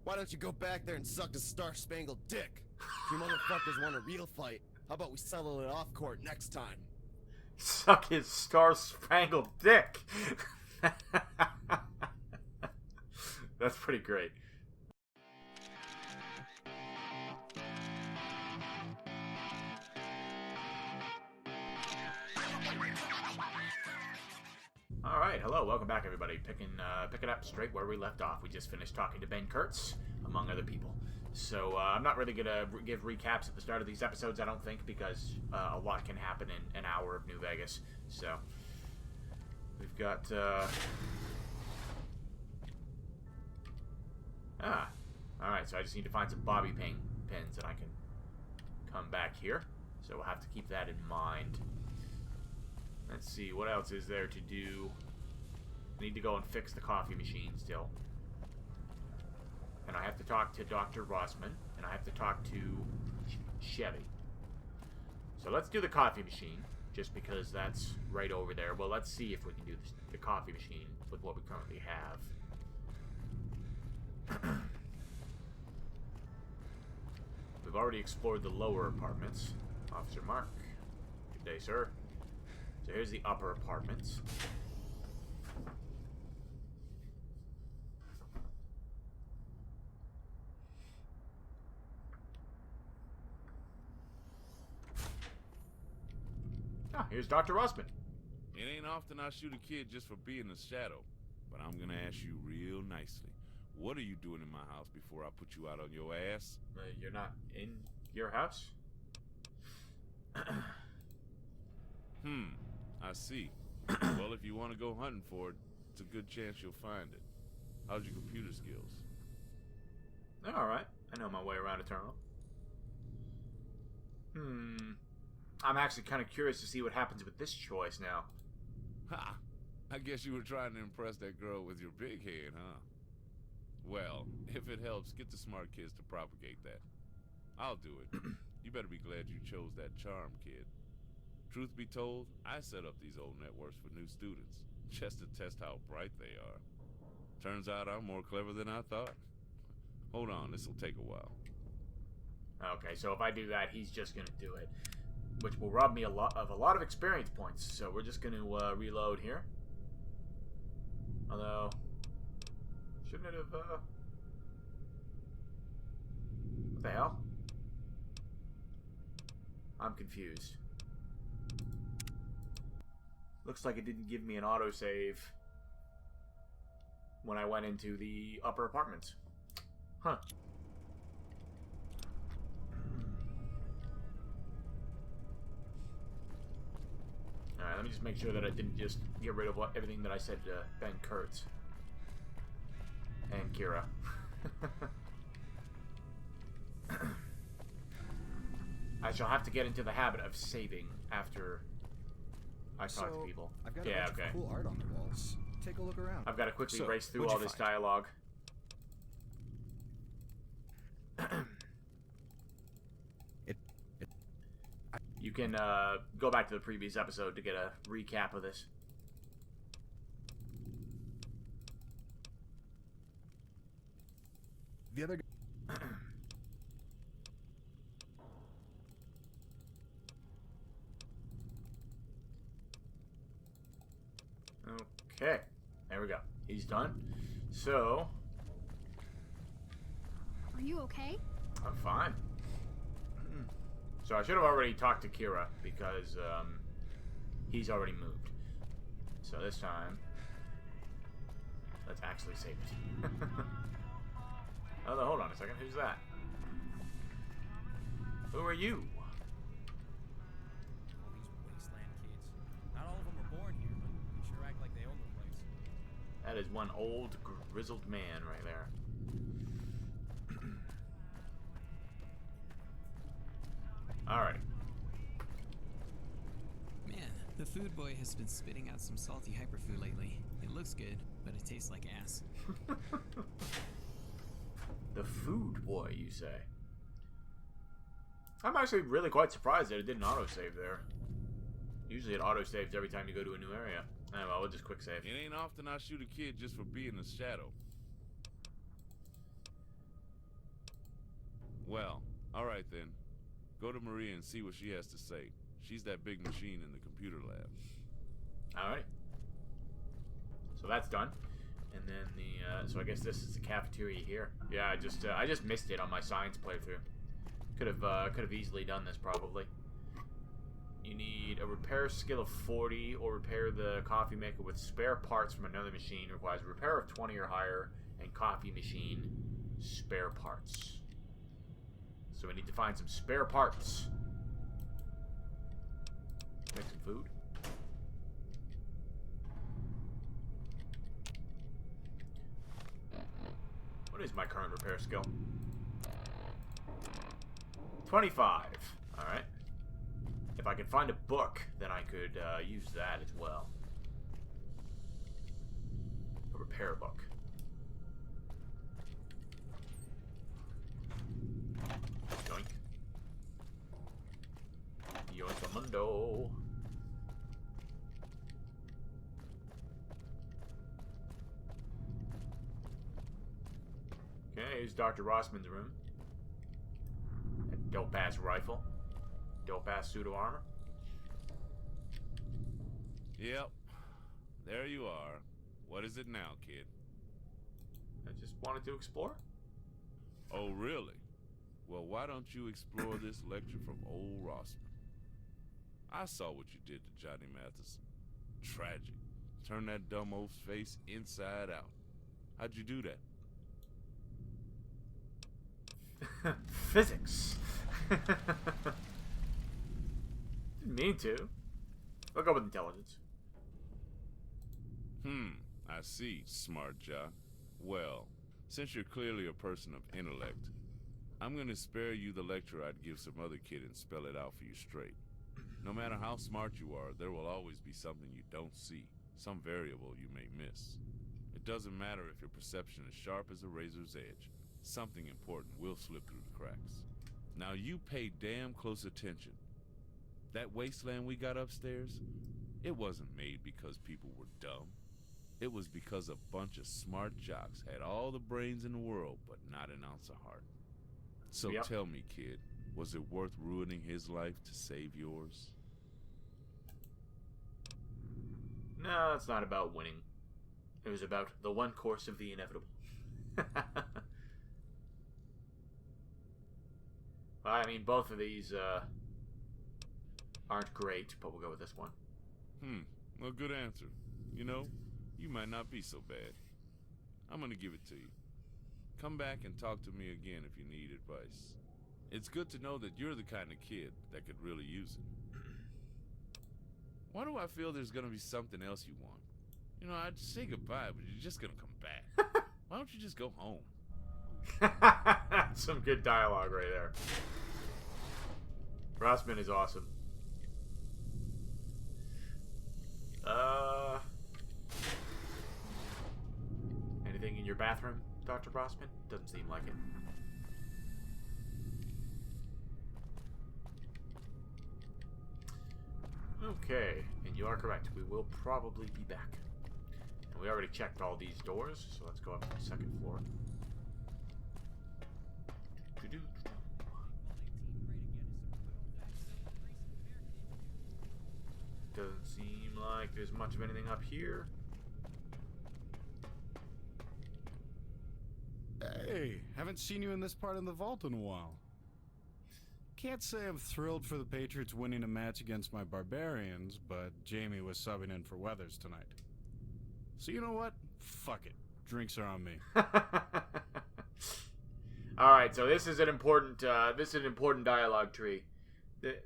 Why don't you go back there and suck a star-spangled dick? If you motherfuckers want a real fight, how about we settle it off court next time? Suck his star-spangled dick. That's pretty great. Alright, hello, welcome back everybody. Picking up straight where we left off. We just finished talking to Ben Kurtz, among other people. So, I'm not really going to give recaps at the start of these episodes, I don't think, because a lot can happen in an hour of New Vegas. So, we've got, alright, so I just need to find some bobby pins and I can come back here. So we'll have to keep that in mind. Let's see, what else is there to do? I need to go and fix the coffee machine still. And I have to talk to Dr. Rossman, and I have to talk to Chevy. So let's do the coffee machine, just because that's right over there. Well, let's see if we can do the coffee machine with what we currently have. We've already explored the lower apartments. Officer Mark, good day, sir. So here's the upper apartments. Ah, here's Dr. Rossman. It ain't often I shoot a kid just for being a shadow, but I'm gonna ask you real nicely. What are you doing in my house before I put you out on your ass? You're not in your house? I see. Well, if you want to go hunting for it, it's a good chance you'll find it. How's your computer skills? Alright, I know my way around a terminal. I'm actually kind of curious to see what happens with this choice now. Ha! I guess you were trying to impress that girl with your big head, huh? Well, if it helps, get the smart kids to propagate that. I'll do it. You better be glad you chose that charm, kid. Truth be told, I set up these old networks for new students, just to test how bright they are. Turns out I'm more clever than I thought. Hold on, this'll take a while. Okay, so if I do that, he's just gonna do it, which will rob me of a lot of experience points. So we're just gonna reload here. Although, shouldn't it have? What the hell? I'm confused. Looks like it didn't give me an autosave when I went into the upper apartments. Huh. Alright, let me just make sure that I didn't just get rid of everything that I said to Ben Kurtz. And Kira. I shall have to get into the habit of saving after I talk to people. I've got a bunch of cool art on the walls. Take a look around. I've got to quickly race through all this dialogue. You can go back to the previous episode to get a recap of this. The other Okay, there we go. He's done. So, are you okay? I'm fine. So I should have already talked to Kira because he's already moved. So this time, let's actually save it. Oh, hold on a second. Who's that? Who are you? All these wasteland kids. Not all of them were born here, but they sure act like they own the place. That is one old, grizzled man right there. Alright. Man, the food boy has been spitting out some salty hyperfood lately. It looks good, but it tastes like ass. The food boy, you say? I'm actually really quite surprised that it didn't autosave there. Usually it autosaves every time you go to a new area. Anyway, we'll just quick save. It ain't often I shoot a kid just for being a shadow. Well, alright then. Go to Maria and see what she has to say. She's that big machine in the computer lab. Alright. So that's done. And then the, so I guess this is the cafeteria here. Yeah, I just missed it on my science playthrough. Could have easily done this probably. You need a repair skill of 40, or repair the coffee maker with spare parts from another machine. Requires a repair of 20 or higher, and coffee machine spare parts. So we need to find some spare parts. Make some food. What is my current repair skill? 25. Alright. If I could find a book, then I could use that as well. A repair book. Yoink. Yoinkamundo. Okay, here's Dr. Rossman's room. A dope-ass rifle. Dope-ass suit of armor. Yep. There you are. What is it now, kid? I just wanted to explore. Oh, really? Well, why don't you explore this lecture from old Rossman? I saw what you did to Johnny Matheson. Tragic. Turn that dumb oaf's face inside out. How'd you do that? Physics. Didn't mean to. I'll go with intelligence. I see, smart jock. Well, since you're clearly a person of intellect, I'm gonna spare you the lecture I'd give some other kid and spell it out for you straight. No matter how smart you are, there will always be something you don't see, some variable you may miss. It doesn't matter if your perception is sharp as a razor's edge. Something important will slip through the cracks. Now you pay damn close attention. That wasteland we got upstairs, it wasn't made because people were dumb. It was because a bunch of smart jocks had all the brains in the world, but not an ounce of heart. So Yep. Tell me, kid, was it worth ruining his life to save yours? No, it's not about winning. It was about the one course of the inevitable. I mean, both of these aren't great, but we'll go with this one. Well, good answer. You know, you might not be so bad. I'm gonna give it to you. Come back and talk to me again if you need advice. It's good to know that you're the kind of kid that could really use it. Why do I feel there's gonna be something else you want? You know, I'd say goodbye, but you're just gonna come back. Why don't you just go home? Some good dialogue right there. Rossman is awesome. Anything in your bathroom, Dr. Rossman? Doesn't seem like it. Okay, and you are correct. We will probably be back. And we already checked all these doors, so let's go up to the second floor. Doesn't seem like there's much of anything up here. Hey, haven't seen you in this part of the vault in a while. Can't say I'm thrilled for the Patriots winning a match against my Barbarians, but Jamie was subbing in for Weathers tonight. So you know what? Fuck it. Drinks are on me. Alright, so this is an important dialogue tree.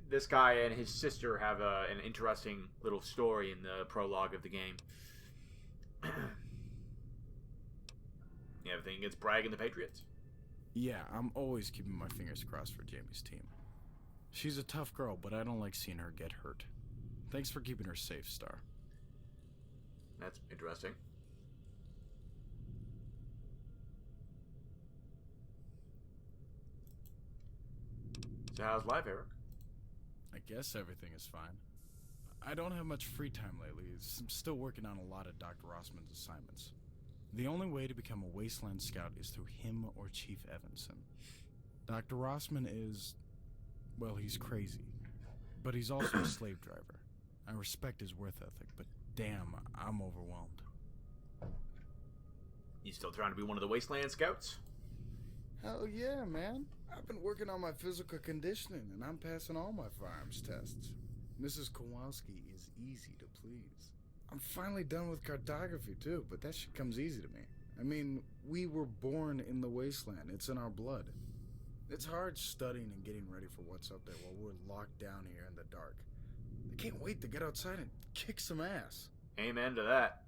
This guy and his sister have an interesting little story in the prologue of the game. You have anything against Bragg and the Patriots? Yeah, I'm always keeping my fingers crossed for Jamie's team. She's a tough girl, but I don't like seeing her get hurt. Thanks for keeping her safe, Star. That's interesting. So how's life, Eric? I guess everything is fine. I don't have much free time lately. I'm still working on a lot of Dr. Rossman's assignments. The only way to become a Wasteland Scout is through him or Chief Evanson. Dr. Rossman is, well, he's crazy. But he's also a slave driver. I respect his work ethic, but damn, I'm overwhelmed. You still trying to be one of the Wasteland Scouts? Hell yeah, man. I've been working on my physical conditioning, and I'm passing all my firearms tests. Mrs. Kowalski is easy to please. I'm finally done with cartography, too, but that shit comes easy to me. I mean, we were born in the wasteland. It's in our blood. It's hard studying and getting ready for what's up there while we're locked down here in the dark. I can't wait to get outside and kick some ass. Amen to that.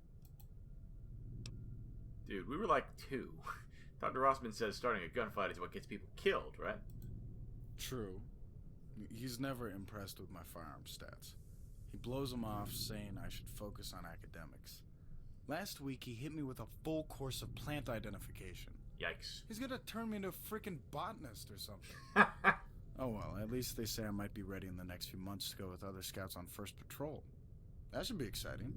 Dude, we were like 2. Dr. Rossman says starting a gunfight is what gets people killed, right? True. He's never impressed with my firearm stats. He blows them off, saying I should focus on academics. Last week, he hit me with a full course of plant identification. Yikes. He's gonna turn me into a freaking botanist or something. Oh well, at least they say I might be ready in the next few months to go with other scouts on first patrol. That should be exciting.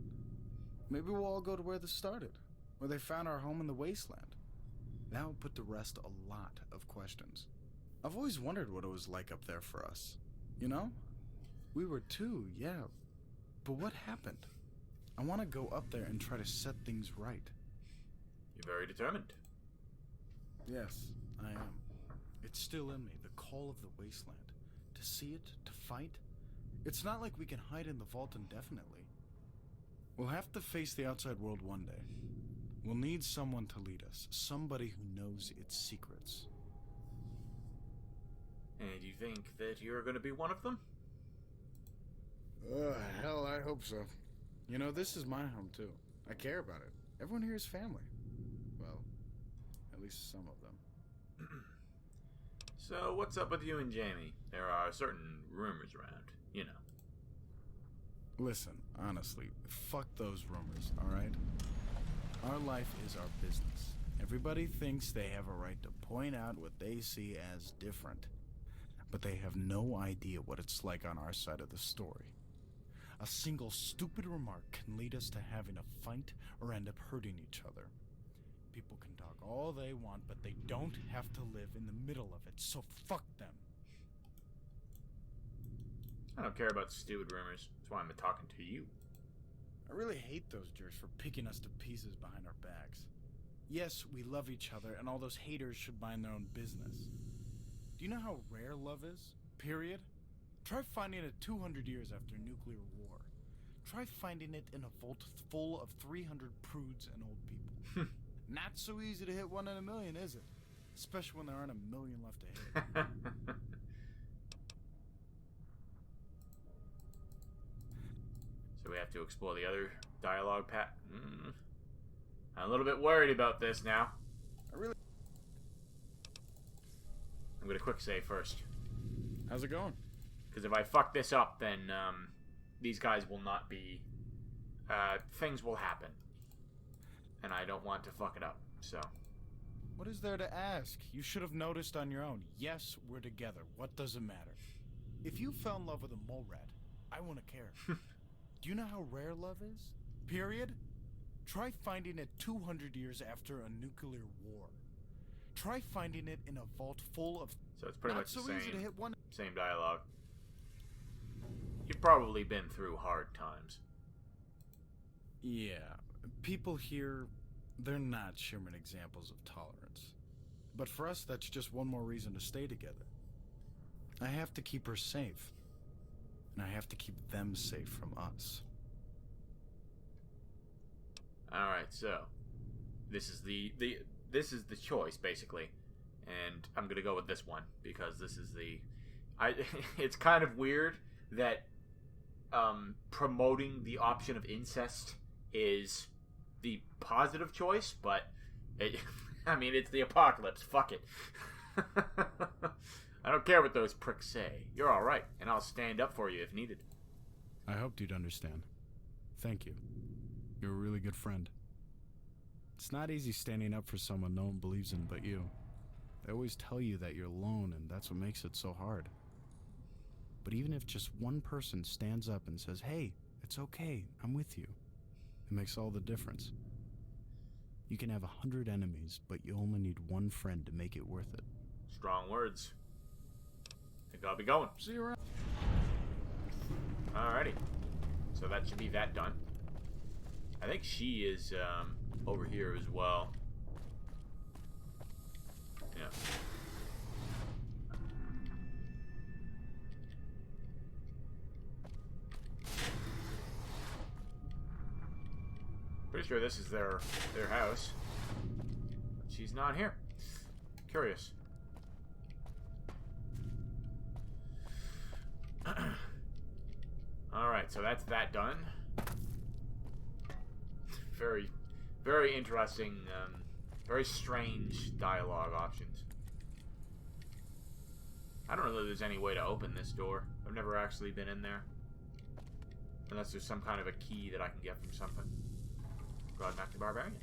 Maybe we'll all go to where this started, where they found our home in the wasteland. That will put to rest a lot of questions. I've always wondered what it was like up there for us. You know? We were 2, yeah. But what happened? I want to go up there and try to set things right. You're very determined. Yes, I am. It's still in me, the call of the wasteland. To see it, to fight. It's not like we can hide in the vault indefinitely. We'll have to face the outside world one day. We'll need someone to lead us, somebody who knows its secrets. And you think that you're going to be one of them? Hell, I hope so. You know, this is my home too. I care about it. Everyone here is family. Well, at least some of them. So, what's up with you and Jamie? There are certain rumors around, you know. Listen, honestly, fuck those rumors, alright? Our life is our business. Everybody thinks they have a right to point out what they see as different. But they have no idea what it's like on our side of the story. A single stupid remark can lead us to having a fight or end up hurting each other. People can talk all they want, but they don't have to live in the middle of it, so fuck them. I don't care about stupid rumors. That's why I'm talking to you. I really hate those jerks for picking us to pieces behind our backs. Yes, we love each other, and all those haters should mind their own business. Do you know how rare love is? Period? Try finding it 200 years after nuclear war. Try finding it in a vault full of 300 prudes and old people. Not so easy to hit 1 in a million, is it? Especially when there aren't a million left to hit. So we have to explore the other dialogue path. I'm a little bit worried about this now. I'm gonna quick save first. How's it going? Because if I fuck this up, then these guys will not be... things will happen. And I don't want to fuck it up, so... What is there to ask? You should have noticed on your own. Yes, we're together. What does it matter? If you fell in love with a mole rat, I wouldn't care. Do you know how rare love is? Period? Try finding it 200 years after a nuclear war. Try finding it in a vault full of... So it's pretty not much so the easy to hit one... same dialogue. You've probably been through hard times. Yeah, people here, they're not Sherman examples of tolerance. But for us, that's just one more reason to stay together. I have to keep her safe. And I have to keep them safe from us. Alright, so... This is the choice, basically. And I'm gonna go with this one, because this is the... it's kind of weird that promoting the option of incest is the positive choice, but I mean, it's the apocalypse. Fuck it. I don't care what those pricks say. You're alright, and I'll stand up for you if needed. I hoped you'd understand. Thank you. You're a really good friend. It's not easy standing up for someone no one believes in but you. They always tell you that you're alone, and that's what makes it so hard. But even if just one person stands up and says, hey, it's okay, I'm with you, it makes all the difference. You can have 100 enemies, but you only need one friend to make it worth it. Strong words. I think I'll be going. See you around. Alrighty. So that should be that done. I think she is over here as well. Yeah. Pretty sure this is their house. But she's not here. Curious. Alright, so that's that done. Very, very interesting, very strange dialogue options. I don't know if there's any way to open this door. I've never actually been in there. Unless there's some kind of a key that I can get from something. Brought back to Barbarian.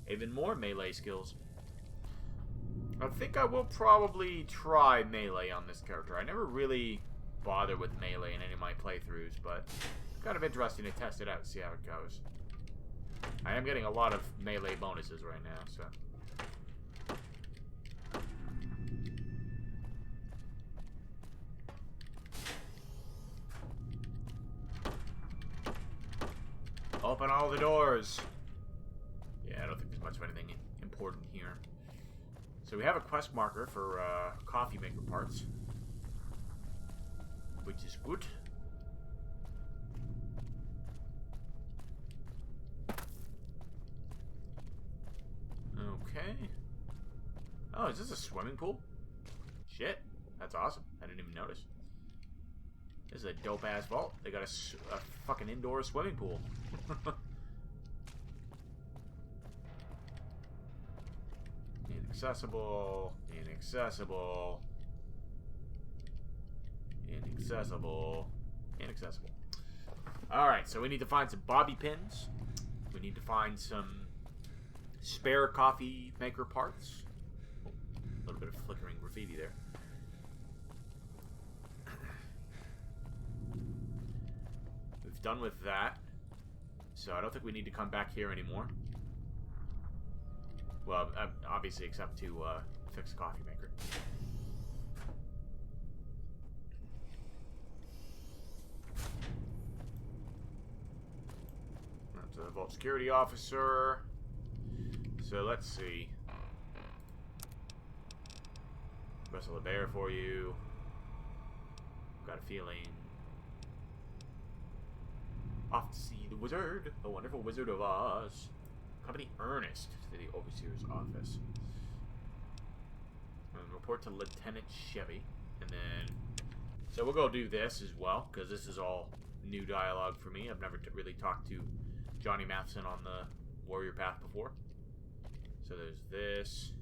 Even more melee skills. I think I will probably try melee on this character. I never really bother with melee in any of my playthroughs, but it's kind of interesting to test it out and see how it goes. I am getting a lot of melee bonuses right now, so. Open all the doors. Yeah, I don't think there's much of anything important here. So we have a quest marker for coffee maker parts, which is good. Okay. Oh, is this a swimming pool? Shit, that's awesome. I didn't even notice. This is a dope-ass vault. They got a fucking indoor swimming pool. Inaccessible. Inaccessible. Inaccessible. Inaccessible. Alright, so we need to find some bobby pins. We need to find some spare coffee maker parts. Oh, a little bit of flickering graffiti there. We've done with that. So I don't think we need to come back here anymore. Well, obviously except to fix the coffee maker. That's a vault security officer. So let's see. Wrestle a bear for you. Got a feeling. Off to see the wizard, the wonderful Wizard of Oz. Company Ernest to the Overseer's office. And report to Lieutenant Chevy. And then... So we'll go do this as well, because this is all new dialogue for me. I've never really talked to Johnny Matheson on the Warrior Path before. So there's this.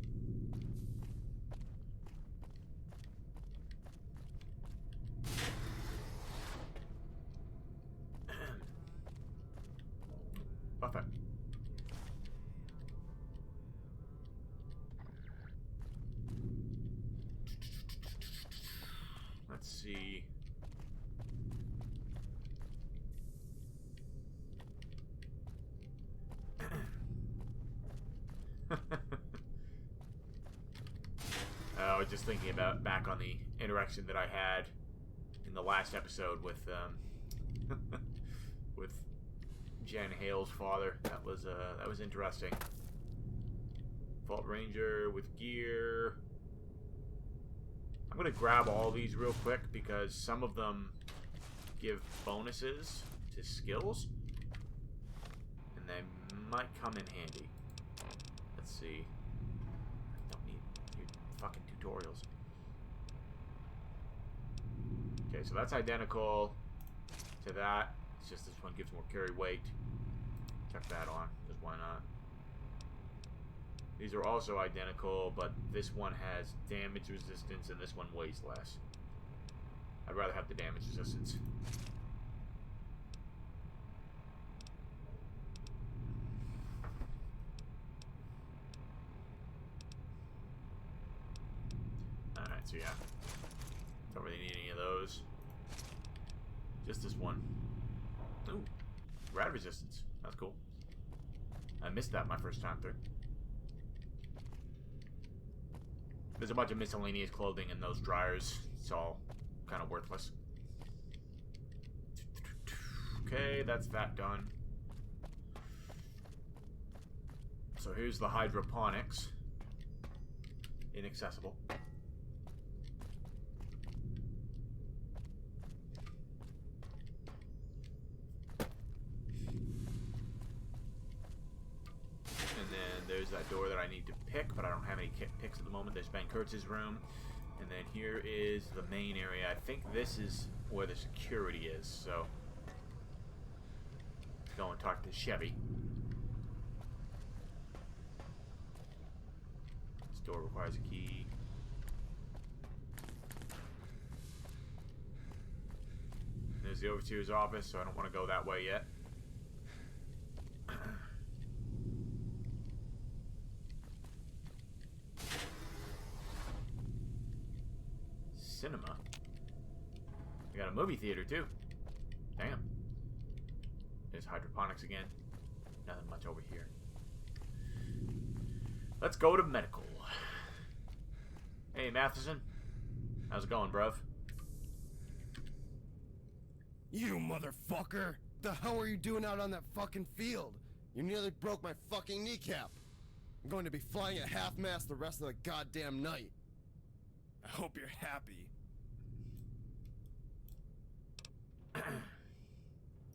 Buffet. Let's see. I was just thinking about back on the interaction that I had in the last episode with with Jen Hale's father. That was interesting. Vault Ranger with gear. I'm gonna grab all these real quick because some of them give bonuses to skills, and they might come in handy. Let's see. I don't need your fucking tutorials. Okay, so that's identical to that. It's just this one gives more carry weight. Check that on, because why not? These are also identical, but this one has damage resistance and this one weighs less. I'd rather have the damage resistance. Alright, so yeah. Don't really need any of those. Just this one. Ooh. Rad resistance. That's cool. I missed that my first time through. There's a bunch of miscellaneous clothing in those dryers. It's all kind of worthless. Okay, that's that done. So here's the hydroponics. Inaccessible. There's that door that I need to pick, but I don't have any picks at the moment. There's Ben Kurtz's room. And then here is the main area. I think this is where the security is, so... let's go and talk to Chevy. This door requires a key. There's the overseer's office, so I don't want to go that way yet. Cinema. We got a movie theater too. Damn. There's hydroponics again. Nothing much over here. Let's go to medical. Hey, Matheson. How's it going, bruv? You motherfucker! The hell are you doing out on that fucking field? You nearly broke my fucking kneecap. I'm going to be flying at half-mast the rest of the goddamn night. I hope you're happy.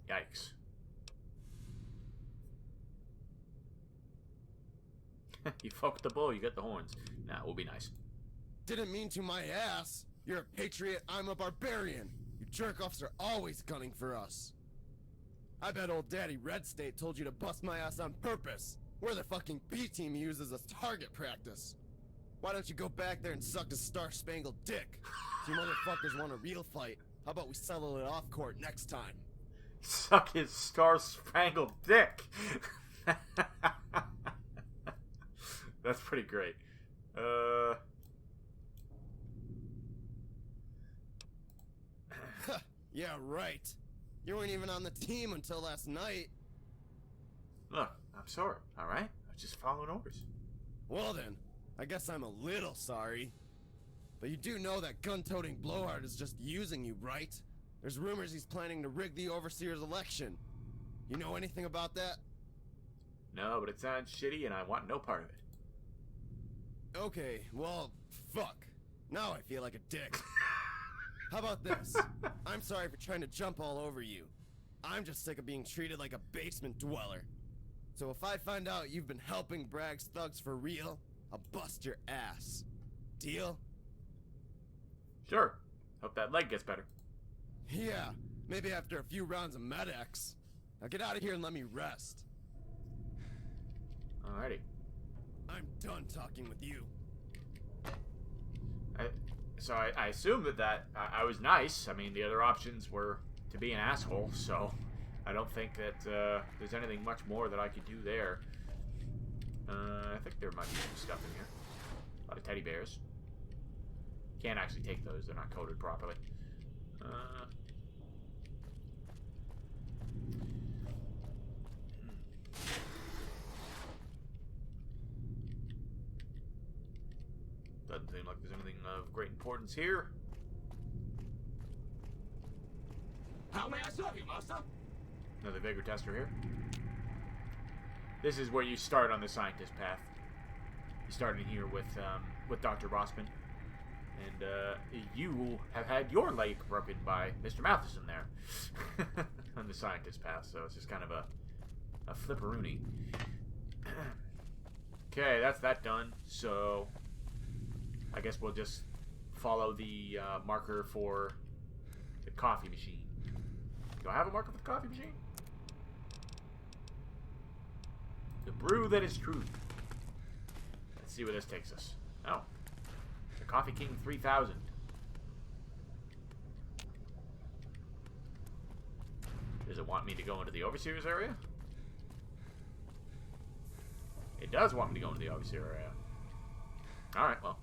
Yikes. You fucked the bull, you got the horns. Nah, we'll be nice. Didn't mean to my ass. You're a patriot, I'm a barbarian. You jerk-offs are always gunning for us. I bet old Daddy Red State told you to bust my ass on purpose. We're the fucking B-team he uses as target practice. Why don't you go back there and suck his star-spangled dick? If you motherfuckers want a real fight, how about we settle it off court next time? Suck his star-spangled dick! That's pretty great. Yeah, right. You weren't even on the team until last night. Look, I'm sorry, alright? I was just following orders. Well then, I guess I'm a little sorry. But you do know that gun-toting blowhard is just using you, right? There's rumors he's planning to rig the Overseer's election. You know anything about that? No, but it sounds shitty and I want no part of it. Okay, well, fuck. Now I feel like a dick. How about this? I'm sorry for trying to jump all over you. I'm just sick of being treated like a basement dweller. So if I find out you've been helping Bragg's thugs for real, I'll bust your ass. Deal? Sure. Hope that leg gets better. Yeah, maybe after a few rounds of Med-X. Now get out of here and let me rest. Alrighty. I'm done talking with you. So I assume that I was nice. I mean, the other options were to be an asshole, so I don't think that there's anything much more that I could do there. I think there might be some stuff in here. A lot of teddy bears. Can't actually take those, they're not coded properly. Doesn't seem like there's anything of great importance here. How may I serve you, master? Another vigor tester here. This is where you start on the scientist path. You start in here with Dr. Rossman. And you have had your leg broken by Mr. Matheson there. On the scientist path, so it's just kind of a flipperoonie. Okay, that's that done. So I guess we'll just follow the marker for the coffee machine. Do I have a marker for the coffee machine? The brew that is truth. Let's see where this takes us. Oh. The Coffee King 3000. Does it want me to go into the Overseer's area? It does want me to go into the Overseer area. Alright, well.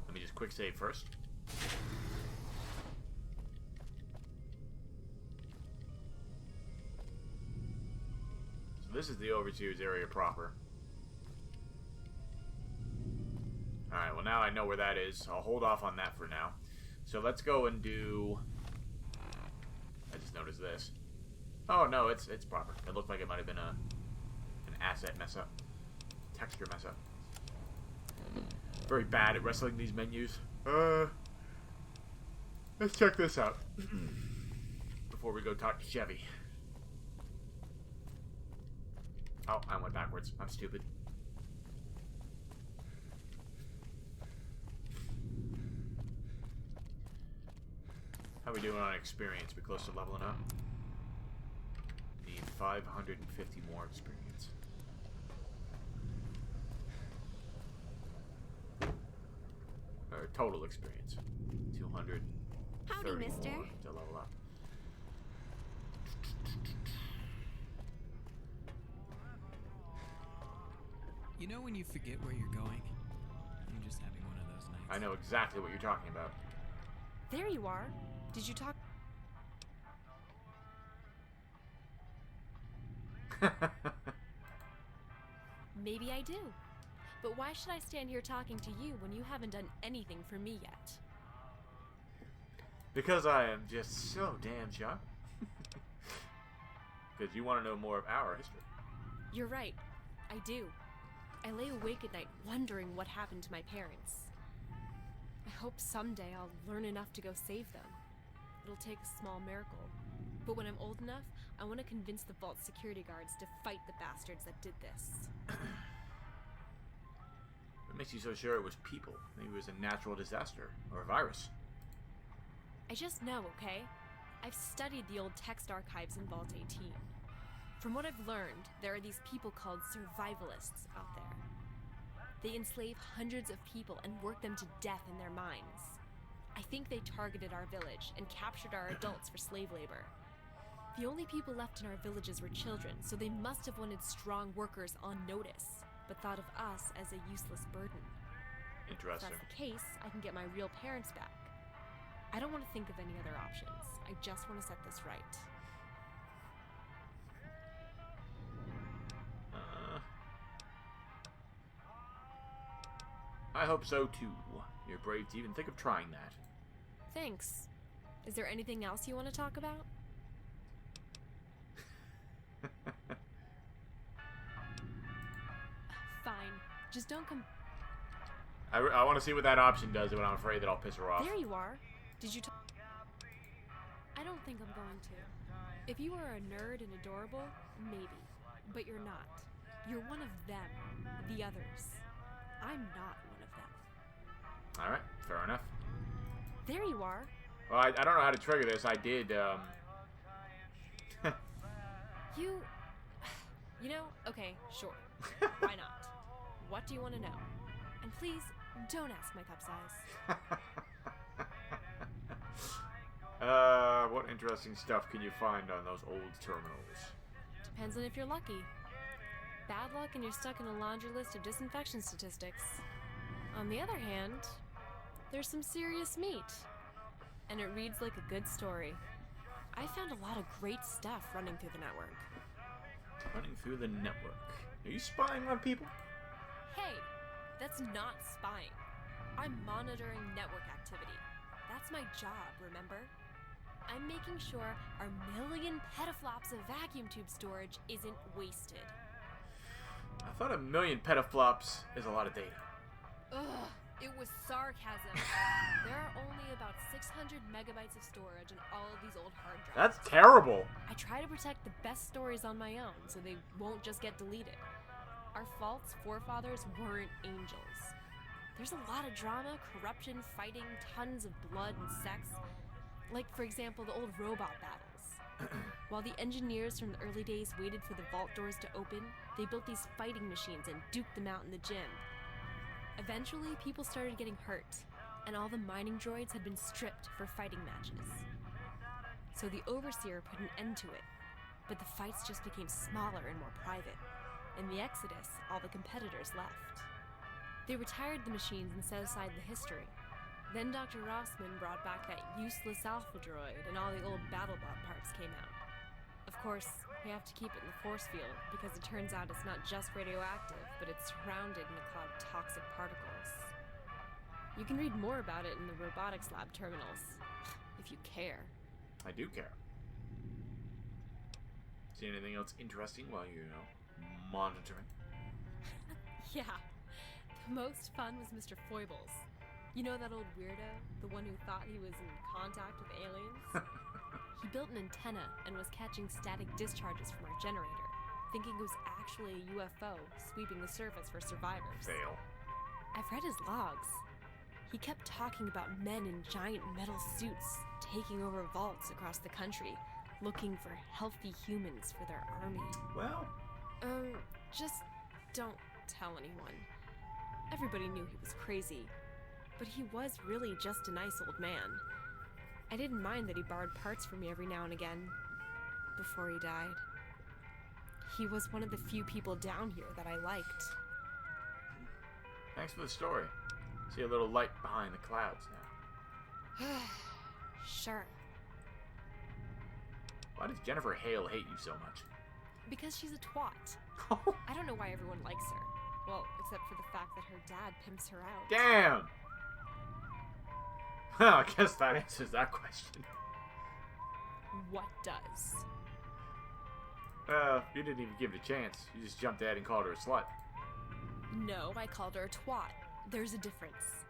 Let me just quick save first. So this is the Overseer's area proper. Alright, well now I know where that is. I'll hold off on that for now. So let's go and do... I just noticed this. Oh, no, it's proper. It looked like it might have been an asset mess-up. Texture mess-up. Very bad at wrestling these menus. Let's check this out. Before we go talk to Chevy. Oh, I went backwards. I'm stupid. How we doing on experience? We close to leveling up? Need 550 more experience. Or total experience. 230 Howdy, mister. more to level up. You know when you forget where you're going? I'm just having one of those nights. I know exactly what you're talking about. There you are. Did you talk? Maybe I do. But why should I stand here talking to you when you haven't done anything for me yet? Because I am just so damn sharp. Because you want to know more of our history. You're right. I do. I lay awake at night wondering what happened to my parents. I hope someday I'll learn enough to go save them. It'll take a small miracle. But when I'm old enough, I want to convince the vault security guards to fight the bastards that did this. What makes you so sure it was people? Maybe it was a natural disaster or a virus. I just know, okay? I've studied the old text archives in Vault 18. From what I've learned, there are these people called survivalists out there. They enslave hundreds of people and work them to death in their mines. I think they targeted our village and captured our adults for slave labor. The only people left in our villages were children, so they must have wanted strong workers on notice, but thought of us as a useless burden. If Interesting. that's the case, I can get my real parents back. I don't want to think of any other options. I just want to set this right. I hope so too. You're brave to even think of trying that. Thanks. Is there anything else you want to talk about? Fine. Just don't come... I want to see what that option does, but I'm afraid that I'll piss her off. There you are. Did you talk? I don't think I'm going to. If you were a nerd and adorable, maybe. But you're not. You're one of them. The others. I'm not one of them. Alright, fair enough. There you are. Well, I don't know how to trigger this. I did, You know, okay, sure. Why not? What do you want to know? And please, don't ask my cup size. What interesting stuff can you find on those old terminals? Depends on if you're lucky. Bad luck and you're stuck in a laundry list of disinfection statistics. On the other hand, there's some serious meat. And it reads like a good story. I found a lot of great stuff running through the network. Running through the network. Are you spying on people? Hey, that's not spying. I'm monitoring network activity. That's my job, remember? I'm making sure our million petaflops of vacuum tube storage isn't wasted. I thought a million petaflops is a lot of data. Ugh, it was sarcasm. There are only about 600 megabytes of storage on all of these old hard drives. That's terrible. I try to protect the best stories on my own so they won't just get deleted. Our false forefathers weren't angels. There's a lot of drama, corruption, fighting, tons of blood and sex. Like, for example, the old robot battles. While the engineers from the early days waited for the vault doors to open, they built these fighting machines and duked them out in the gym. Eventually, people started getting hurt, and all the mining droids had been stripped for fighting matches. So the Overseer put an end to it, but the fights just became smaller and more private. In the Exodus, all the competitors left. They retired the machines and set aside the history. Then Dr. Rossman brought back that useless alpha droid, and all the old BattleBot parts came out. Of course, we have to keep it in the force field, because it turns out it's not just radioactive, but it's surrounded in a cloud of toxic particles. You can read more about it in the robotics lab terminals, if you care. I do care. See anything else interesting while you're, monitoring? Yeah. The most fun was Mr. Foibles. You know that old weirdo? The one who thought he was in contact with aliens? He built an antenna and was catching static discharges from our generator, thinking it was actually a UFO sweeping the surface for survivors. Fail. I've read his logs. He kept talking about men in giant metal suits taking over vaults across the country, looking for healthy humans for their army. Well, Just don't tell anyone. Everybody knew he was crazy, but he was really just a nice old man. I didn't mind that he borrowed parts from me every now and again, before he died. He was one of the few people down here that I liked. thanks for the story. See a little light behind the clouds now. Sure. Why does Jennifer Hale hate you so much? Because she's a twat. I don't know why everyone likes her. Well, except for the fact that her dad pimps her out. Damn! Well, I guess that answers that question. What does? You didn't even give it a chance. You just jumped ahead and called her a slut. No, I called her a twat. There's a difference.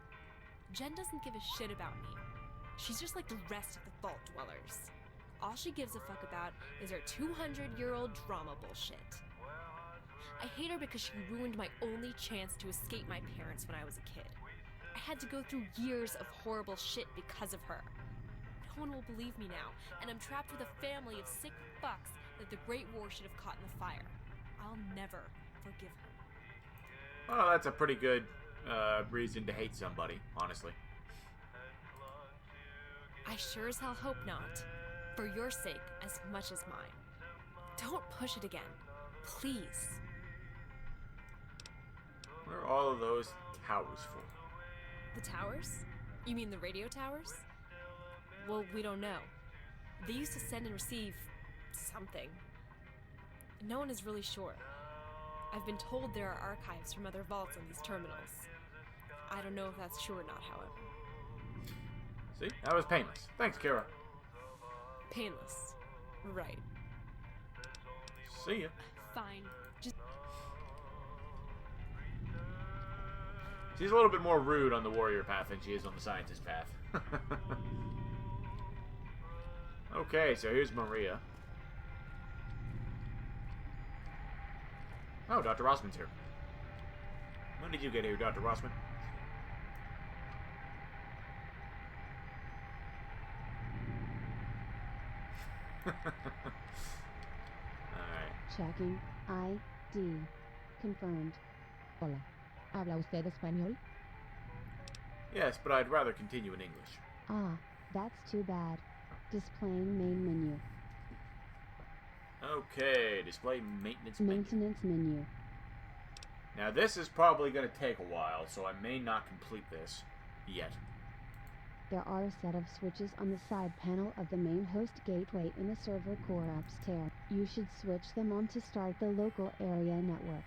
Jen doesn't give a shit about me. She's just like the rest of the Vault Dwellers. All she gives a fuck about is her 200-year-old drama bullshit. I hate her because she ruined my only chance to escape my parents when I was a kid. I had to go through years of horrible shit because of her. No one will believe me now, and I'm trapped with a family of sick fucks that the Great War should have caught in the fire. I'll never forgive her. Well, that's a pretty good reason to hate somebody, honestly. I sure as hell hope not. For your sake as much as mine. Don't push it again. Please. What are all of those towers for? The towers? You mean the radio towers? Well, we don't know. They used to send and receive something. No one is really sure. I've been told there are archives from other vaults on these terminals. I don't know if that's true or not, however. See? That was painless. Thanks, Kira. Painless. Right. See ya. Fine. Just... She's a little bit more rude on the warrior path than she is on the scientist path. Okay, so here's Maria. Oh, Dr. Rossman's here. When did you get here, Dr. Rossman? Alright. Checking ID. Confirmed. Hola. ¿Habla usted español? Yes, but I'd rather continue in English. Ah, that's too bad. Displaying main menu. Okay, display maintenance menu. Maintenance menu. Now this is probably going to take a while, so I may not complete this yet. There are a set of switches on the side panel of the main host gateway in the server core upstairs. You should switch them on to start the local area network.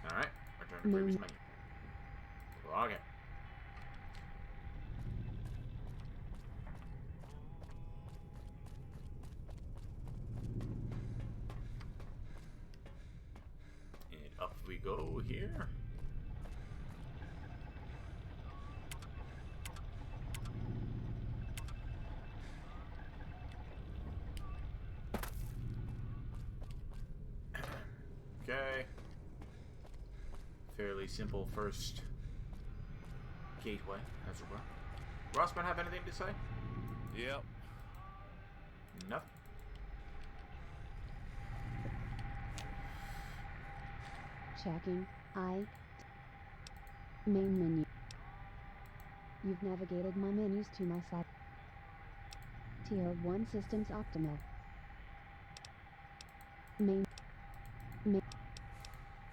Alright, return to previous menu. Log in. And up we go here. Okay. Fairly simple first gateway, as it were. Rossman have anything to say? Yep. Nothing. Checking I. Main menu. You've navigated my menus to my side. Tier 1 systems optimal. Main.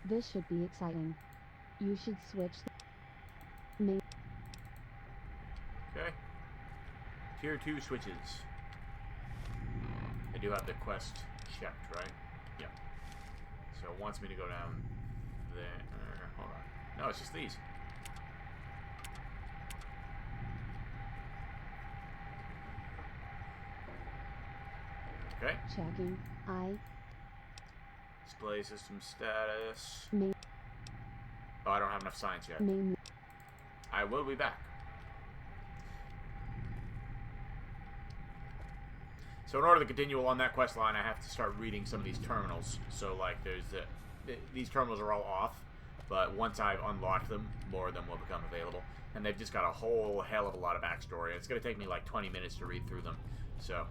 This should be exciting. You should switch the main. Okay. Tier 2 switches. I do have the quest checked, right? Yeah. So it wants me to go down there. Hold on. No, it's just these. Okay. Checking. Display system status. Main. Oh, I don't have enough science yet. Main. I will be back. So in order to continue on that quest line, I have to start reading some of these terminals. So, like, there's these terminals are all off, but once I've unlocked them, more of them will become available. And they've just got a whole hell of a lot of backstory. It's going to take me like 20 minutes to read through them. So,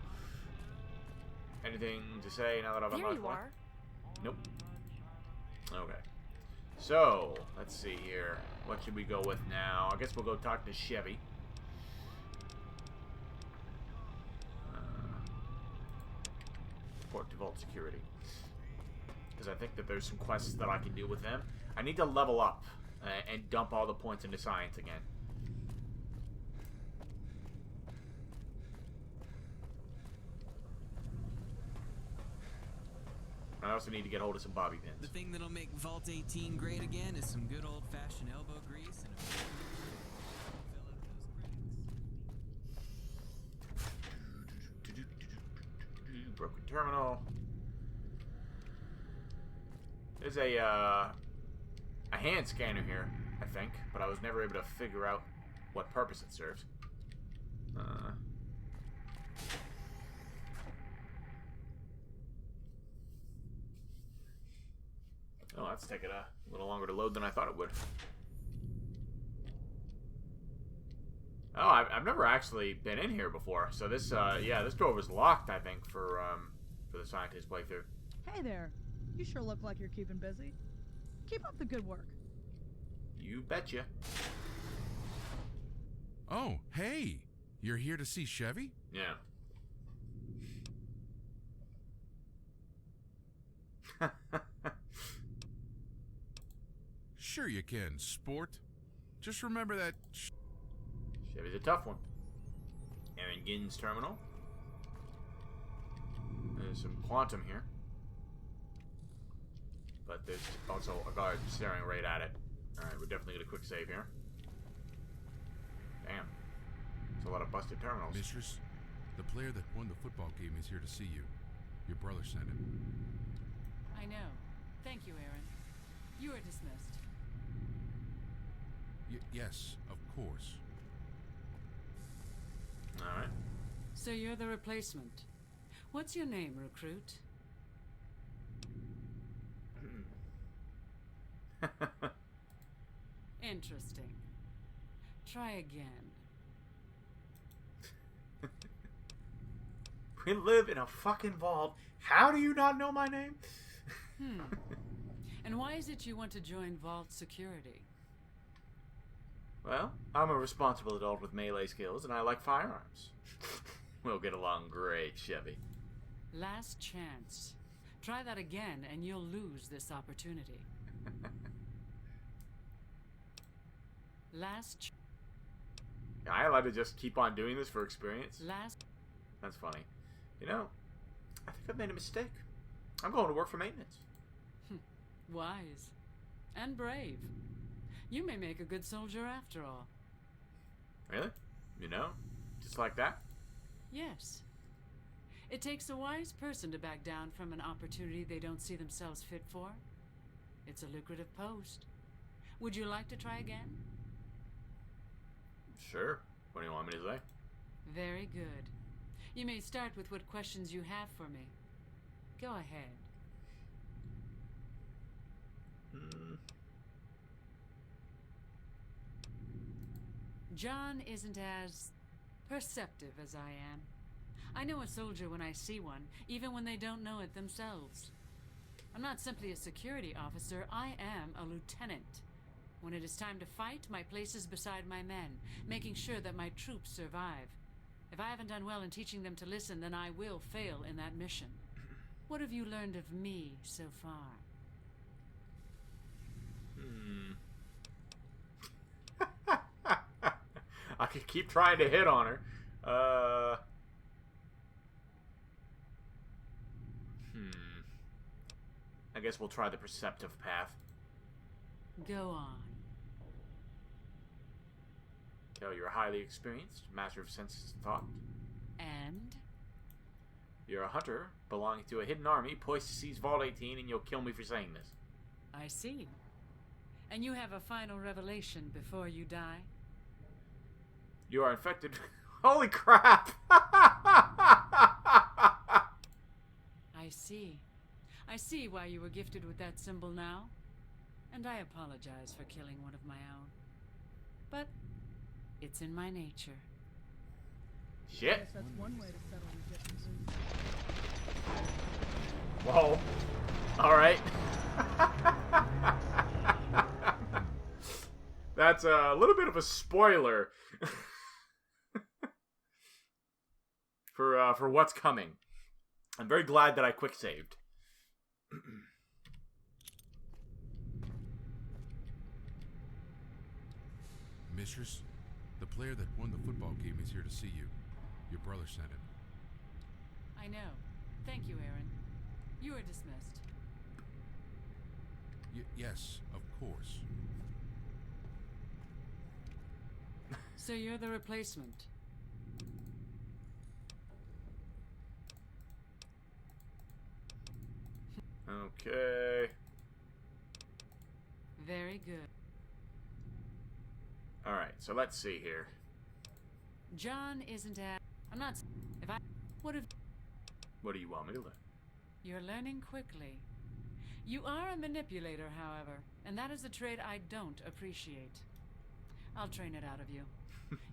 anything to say now that I've unlocked one? Nope. Okay. So, let's see here. What should we go with now? I guess we'll go talk to Chevy. Report to Vault Security. Because I think that there's some quests that I can do with them. I need to level up and dump all the points into science again. I also need to get hold of some bobby pins. The thing that'll make Vault 18 great again is some good old-fashioned elbow grease and a fill up those crates. Broken terminal. There's a hand scanner here, I think, but I was never able to figure out what purpose it serves. Oh, that's taking a little longer to load than I thought it would. Oh, I've never actually been in here before. So this, yeah, this door was locked, I think, for the scientist playthrough. Hey there. You sure look like you're keeping busy. Keep up the good work. You betcha. Oh, hey. You're here to see Chevy? Yeah. Sure you can, sport. Just remember that... Chevy's a tough one. Aaron Ginn's terminal. There's some quantum here. But there's also a guard staring right at it. Alright, we're definitely going to quick save here. Damn. There's a lot of busted terminals. Mistress, the player that won the football game is here to see you. Your brother sent him. I know. Thank you, Aaron. You are dismissed. Yes, of course. Alright. So you're the replacement. What's your name, recruit? Interesting. Try again. We live in a fucking vault. How do you not know my name? And why is it you want to join Vault Security? Well, I'm a responsible adult with melee skills, and I like firearms. We'll get along great, Chevy. Last chance. Try that again, and you'll lose this opportunity. Last Am I allowed to just keep on doing this for experience? Last. That's funny. You know, I think I've made a mistake. I'm going to work for maintenance. Wise. And brave. You may make a good soldier after all. Really? You know? Just like that? Yes. It takes a wise person to back down from an opportunity they don't see themselves fit for. It's a lucrative post. Would you like to try again? Sure. What do you want me to say? Very good. You may start with what questions you have for me. Go ahead. John isn't as perceptive as I am. I know a soldier when I see one, even when they don't know it themselves. I'm not simply a security officer, I am a lieutenant. When it is time to fight, my place is beside my men, making sure that my troops survive. If I haven't done well in teaching them to listen, then I will fail in that mission. What have you learned of me so far? I could keep trying to hit on her. I guess we'll try the perceptive path. Go on. Tell you're highly experienced, master of senses and thought. And? You're a hunter belonging to a hidden army poised to seize Vault 18, and you'll kill me for saying this. I see. And you have a final revelation before you die? You are infected. Holy crap! I see. I see why you were gifted with that symbol now. And I apologize for killing one of my own. But it's in my nature. Shit. I guess that's one way to settle your differences. Whoa. Alright. That's a little bit of a spoiler for what's coming. I'm very glad that I quick saved. Mistress, the player that won the football game is here to see you. Your brother sent him. I know. Thank you, Aaron. You are dismissed. Yes, of course. So you're the replacement. Okay. Very good. Alright, so let's see here. John isn't at... I'm not... If I... What if... What do you want me to learn? You're learning quickly. You are a manipulator, however, and that is a trait I don't appreciate. I'll train it out of you.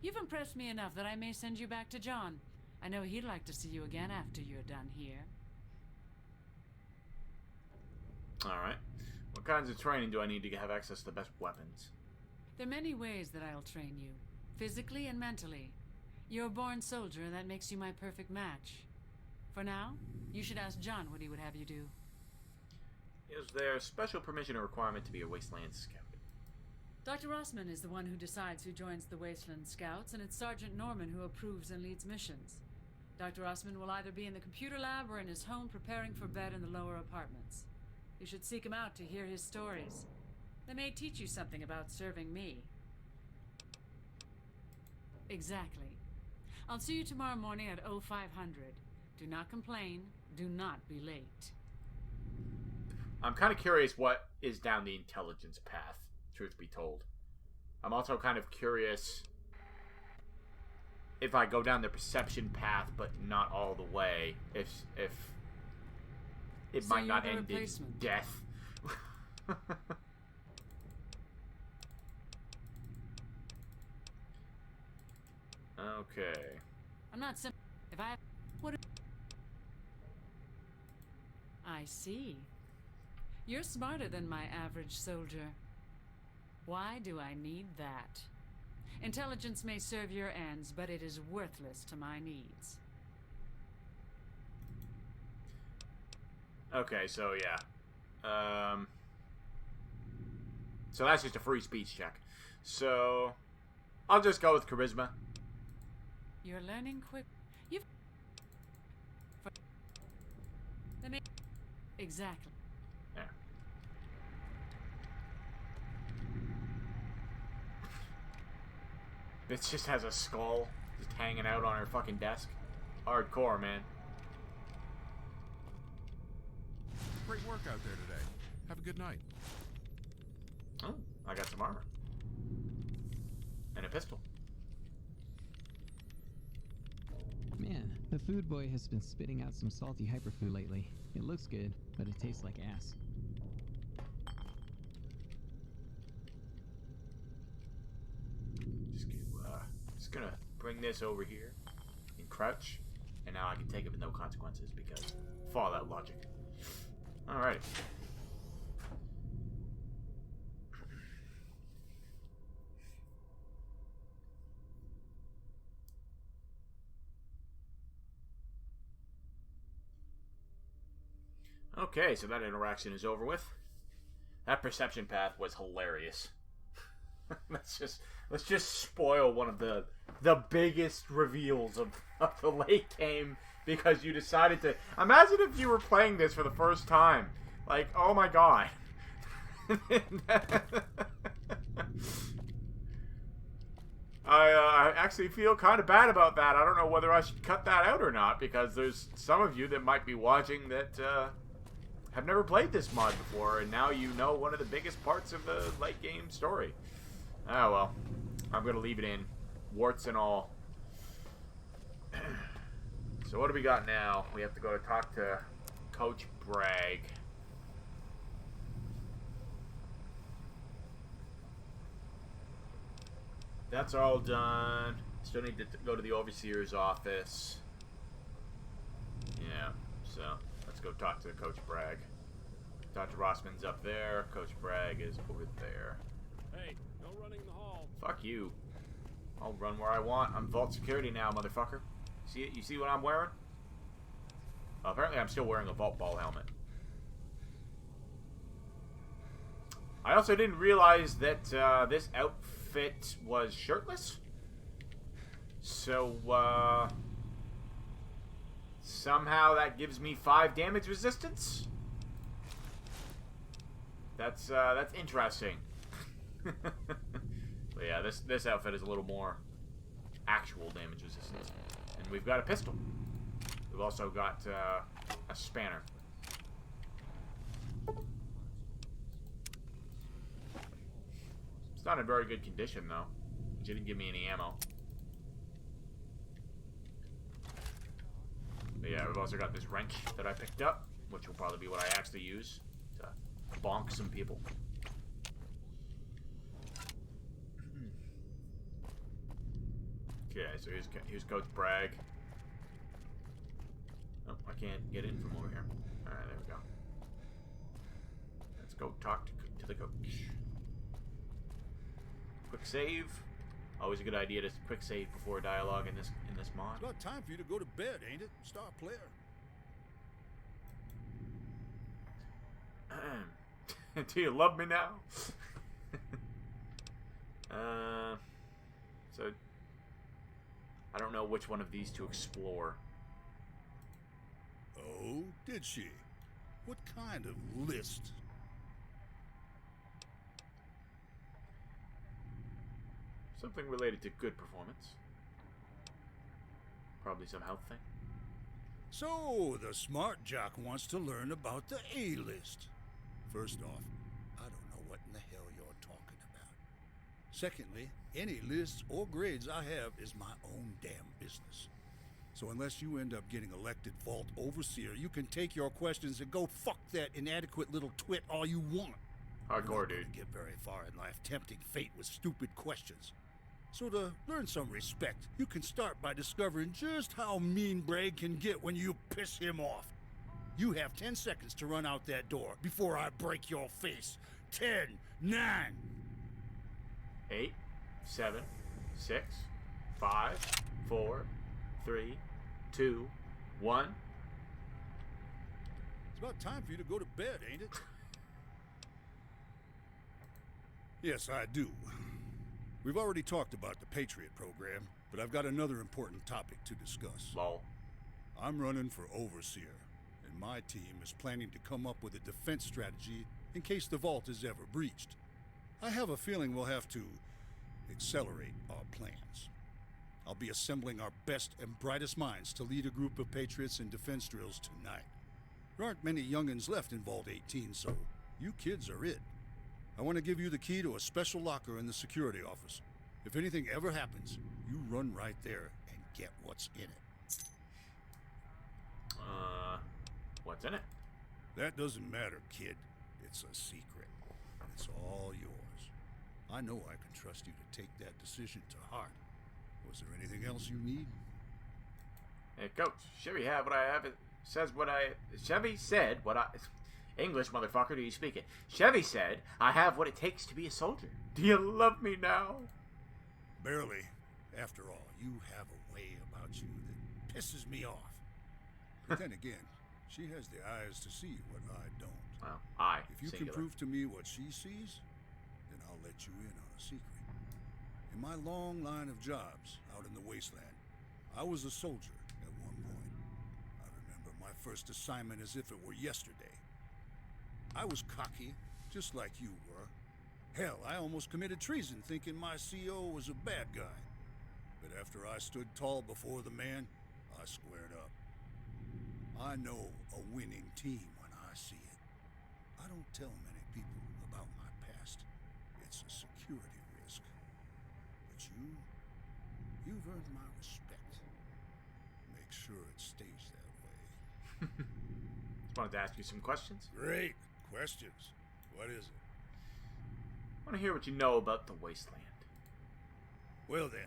You've impressed me enough that I may send you back to John. I know he'd like to see you again after you're done here. Alright. What kinds of training do I need to have access to the best weapons? There are many ways that I'll train you, physically and mentally. You're a born soldier, and that makes you my perfect match. For now, you should ask John what he would have you do. Is there special permission or requirement to be a Wasteland Scout? Dr. Rossman is the one who decides who joins the Wasteland Scouts, and it's Sergeant Norman who approves and leads missions. Dr. Rossman will either be in the computer lab or in his home preparing for bed in the lower apartments. You should seek him out to hear his stories. They may teach you something about serving me. Exactly. I'll see you tomorrow morning at 0500. Do not complain. Do not be late. I'm kind of curious what is down the intelligence path, truth be told. I'm also kind of curious if I go down the perception path, but not all the way, if it might not end in death. Okay. I'm not sim- If I... What... I see. You're smarter than my average soldier. Why do I need that? Intelligence may serve your ends, but it is worthless to my needs. Okay, so yeah. So that's just a free speech check. So I'll just go with charisma. You're learning quick. You've... Let me... Exactly. Yeah. It just has a skull just hanging out on her fucking desk. Hardcore, man. Great work out there today. Have a good night. Oh, I got some armor. And a pistol. Man, the food boy has been spitting out some salty hyperfood lately. It looks good, but it tastes like ass. Just gonna bring this over here and crouch, and now I can take it with no consequences because Fallout logic. Alrighty. Okay, so that interaction is over with. That perception path was hilarious. let's just spoil one of the biggest reveals of the late game because you decided to. Imagine if you were playing this for the first time. Like, oh my god. I actually feel kind of bad about that. I don't know whether I should cut that out or not, because there's some of you that might be watching that have never played this mod before, and now you know one of the biggest parts of the late game story. Oh well, I'm gonna leave it in, warts and all. So what do we got now? We have to go to talk to Coach Bragg. That's all done. Still need to go to the overseer's office. Yeah, so let's go talk to Coach Bragg. Dr. Rossman's up there. Coach Bragg is over there. Hey, no running the hall. Fuck you. I'll run where I want. I'm vault security now, motherfucker. See it? You see what I'm wearing? Apparently I'm still wearing a vault ball helmet. I also didn't realize that this outfit was shirtless. So, somehow that gives me 5 damage resistance. That's interesting. But yeah, this outfit is a little more actual damage resistance. And we've got a pistol. We've also got a spanner. It's not in very good condition, though. She didn't give me any ammo. But yeah, we've also got this wrench that I picked up, which will probably be what I actually use to bonk some people. Okay, so here's Coach Bragg. Oh, I can't get in from over here. Alright, there we go. Let's go talk to the coach. Quick save. Always a good idea to quick save before dialogue in this mod. It's about time for you to go to bed, ain't it? Star player. Do you love me now? So I don't know which one of these to explore. Oh, did she? What kind of list? Something related to good performance. Probably some health thing. So, the smart jock wants to learn about the A-list. First off, I don't know what in the hell you're talking about. Secondly, any lists or grades I have is my own damn business. So unless you end up getting elected Vault Overseer, you can take your questions and go fuck that inadequate little twit all you want. Hardcore, dude. Don't get very far in life tempting fate with stupid questions. So to learn some respect, you can start by discovering just how mean Bragg can get when you piss him off. You have 10 seconds to run out that door before I break your face. 10, 9. 8, 7, 6, 5, 4, 3, 2, 1. It's about time for you to go to bed, ain't it? Yes, I do. We've already talked about the Patriot program, but I've got another important topic to discuss. Lol. I'm running for Overseer, and my team is planning to come up with a defense strategy in case the vault is ever breached. I have a feeling we'll have to accelerate our plans. I'll be assembling our best and brightest minds to lead a group of Patriots in defense drills tonight. There aren't many youngins left in Vault 18, so you kids are it. I want to give you the key to a special locker in the security office. If anything ever happens, you run right there and get what's in it. What's in it? That doesn't matter, kid. It's a secret. It's all yours. I know I can trust you to take that decision to heart. Was there anything else you need? Hey, Coach, Chevy had what I have. It says what I... Chevy said what I... English, motherfucker, do you speak it? Chevy said, I have what it takes to be a soldier. Do you love me now? Barely. After all, you have a way about you that pisses me off. But then again, she has the eyes to see what I don't. Well, If you can prove to me what she sees, then I'll let you in on a secret. In my long line of jobs out in the wasteland, I was a soldier at one point. I remember my first assignment as if it were yesterday. I was cocky, just like you were. Hell, I almost committed treason thinking my CO was a bad guy. but after I stood tall before the man, I squared up. I know a winning team when I see it. I don't tell many people about my past. It's a security risk. But you've earned my respect. Make sure it stays that way. Just wanted to ask you some questions. Great questions. What is it? I want to hear what you know about the wasteland. Well then,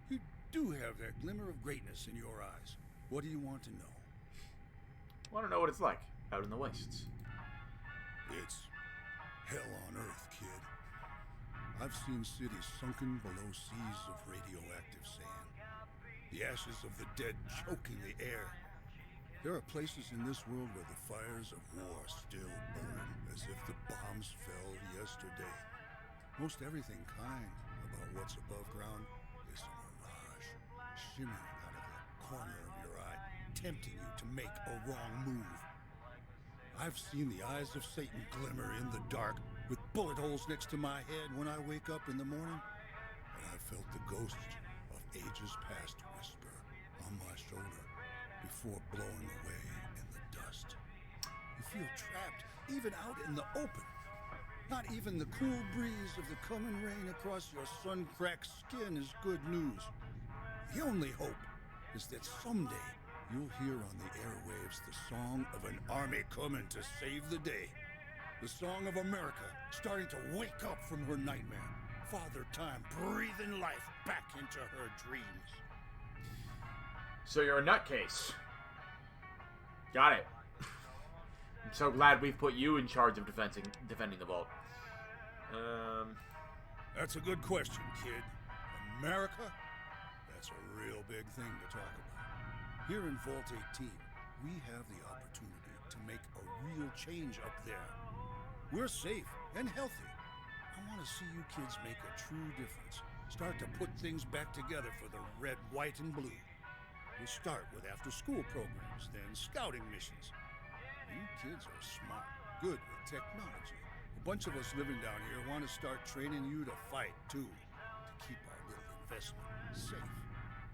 you do have that glimmer of greatness in your eyes. What do you want to know? I want to know what it's like out in the wastes. It's hell on earth, kid. I've seen cities sunken below seas of radioactive sand. The ashes of the dead choking the air. There are places in this world where the fires of war still burn as if the bombs fell yesterday. Most everything kind about what's above ground is a mirage, shimmering out of the corner of your eye, tempting you to make a wrong move. I've seen the eyes of Satan glimmer in the dark with bullet holes next to my head when I wake up in the morning, and I felt the ghost of ages past whisper on my shoulder before blowing away in the dust. You feel trapped, even out in the open. Not even the cool breeze of the coming rain across your sun-cracked skin is good news. The only hope is that someday you'll hear on the airwaves the song of an army coming to save the day. The song of America starting to wake up from her nightmare. Father Time breathing life back into her dreams. So you're a nutcase. Got it. I'm so glad we've put you in charge of defending the vault. That's a good question, kid. America? That's a real big thing to talk about. Here in Vault 18, we have the opportunity to make a real change up there. We're safe and healthy. I want to see you kids make a true difference. Start to put things back together for the red, white, and blue. We'll start with after-school programs, then scouting missions. You kids are smart, good with technology. A bunch of us living down here want to start training you to fight, too, to keep our little investment safe.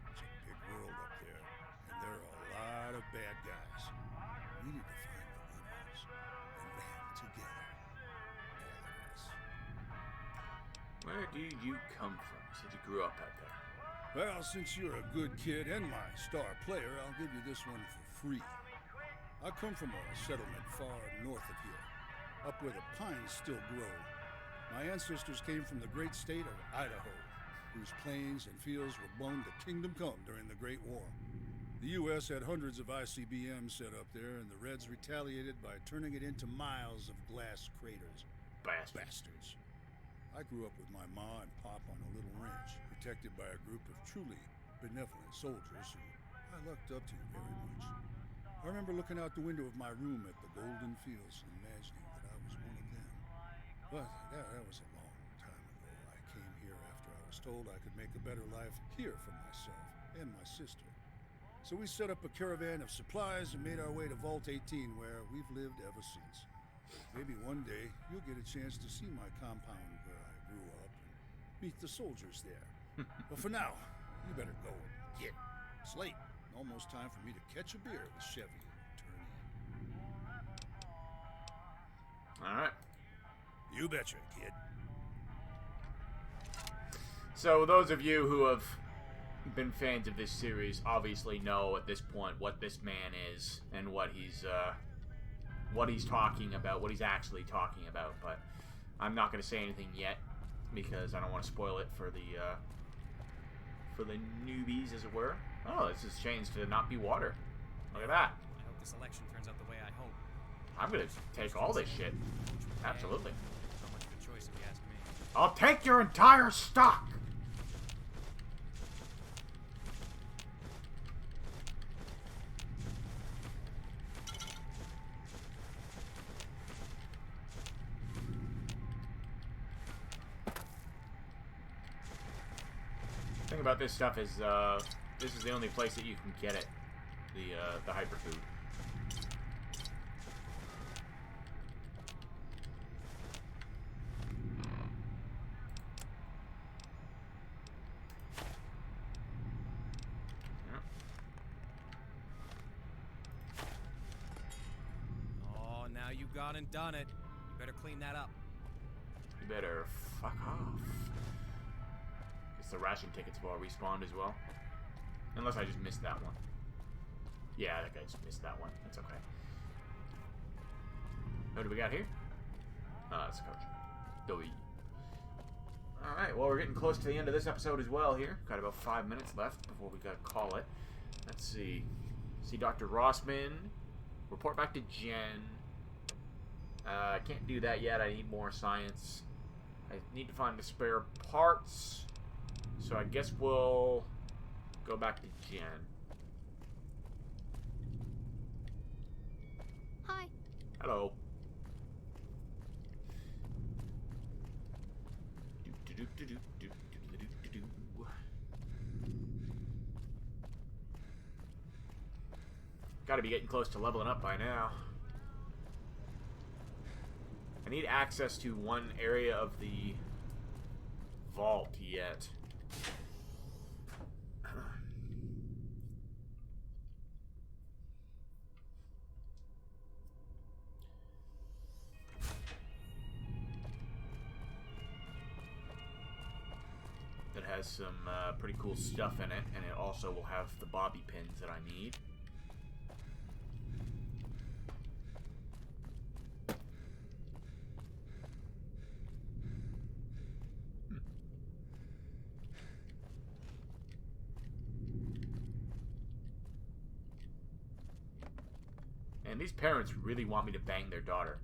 It's a big world up there, and there are a lot of bad guys. We need to find the good ones and band together, all of us. Where do you come from? You said you grew up out there. Well, since you're a good kid and my star player, I'll give you this one for free. I come from a settlement far north of here, up where the pines still grow. My ancestors came from the great state of Idaho, whose plains and fields were blown to kingdom come during the Great War. The U.S. had hundreds of ICBMs set up there, and the Reds retaliated by turning it into miles of glass craters. Bastards. I grew up with my ma and pop on a little ranch, protected by a group of truly benevolent soldiers who I looked up to very much. I remember looking out the window of my room at the golden fields and imagining that I was one of them. But that was a long time ago. I came here after I was told I could make a better life here for myself and my sister. So we set up a caravan of supplies and made our way to Vault 18, where we've lived ever since. Maybe one day you'll get a chance to see my compound where I grew up and meet the soldiers there. But for now, you better go and get. It's late. Almost time for me to catch a beer with Chevy and turn in. All right. You betcha, kid. So those of you who have been fans of this series obviously know at this point what this man is and what he's talking about, what he's actually talking about. But I'm not going to say anything yet because I don't want to spoil it for the newbies, as it were. Oh, this has changed to not be water. Look at that. I hope this election turns out the way I hope. I'm gonna take all this shit. Absolutely. So much of a choice, if you ask me. I'll take your entire stock. The thing about this stuff is, this is the only place that you can get it. The hyperfood. gone and done it. You better clean that up. You better fuck off. Guess the ration tickets will all respawned as well. Unless I just missed that one. Yeah, I think I just missed that one. That's okay. What do we got here? Oh, that's the coach. W. Alright, well, we're getting close to the end of this episode as well here. Got about 5 minutes left before we gotta call it. Let's see. See Dr. Rossman. Report back to Jen. I can't do that yet. I need more science. I need to find the spare parts. So I guess we'll go back to Jen. Hi. Hello. Gotta be getting close to leveling up by now. I need access to one area of the vault yet. That has some pretty cool stuff in it, and it also will have the bobby pins that I need. And these parents really want me to bang their daughter.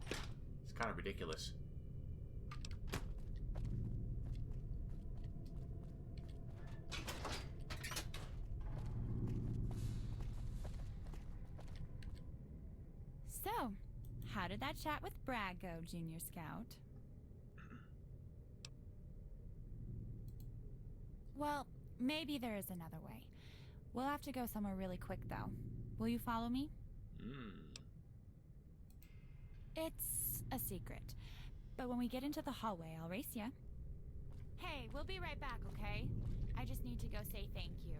It's kind of ridiculous. So, how did that chat with Brad go, Junior Scout? Well, maybe there is another way. We'll have to go somewhere really quick, though. Will you follow me? It's a secret. But when we get into the hallway, I'll race ya. Hey, we'll be right back, okay? I just need to go say thank you.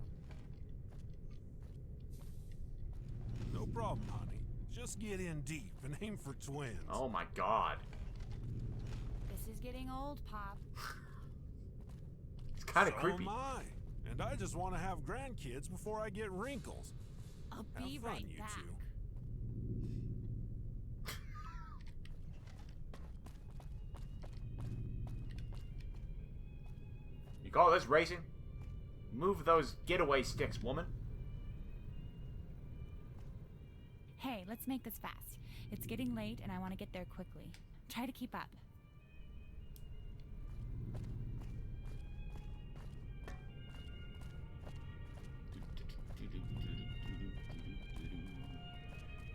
No problem, honey. Just get in deep and aim for twins. Oh my god. This is getting old, Pop. It's kind of creepy. So am I. And I just want to have grandkids before I get wrinkles. I'll be Have fun, right you back. two. You call this racing? Move those getaway sticks, woman. Hey, let's make this fast. It's getting late and I want to get there quickly. Try to keep up.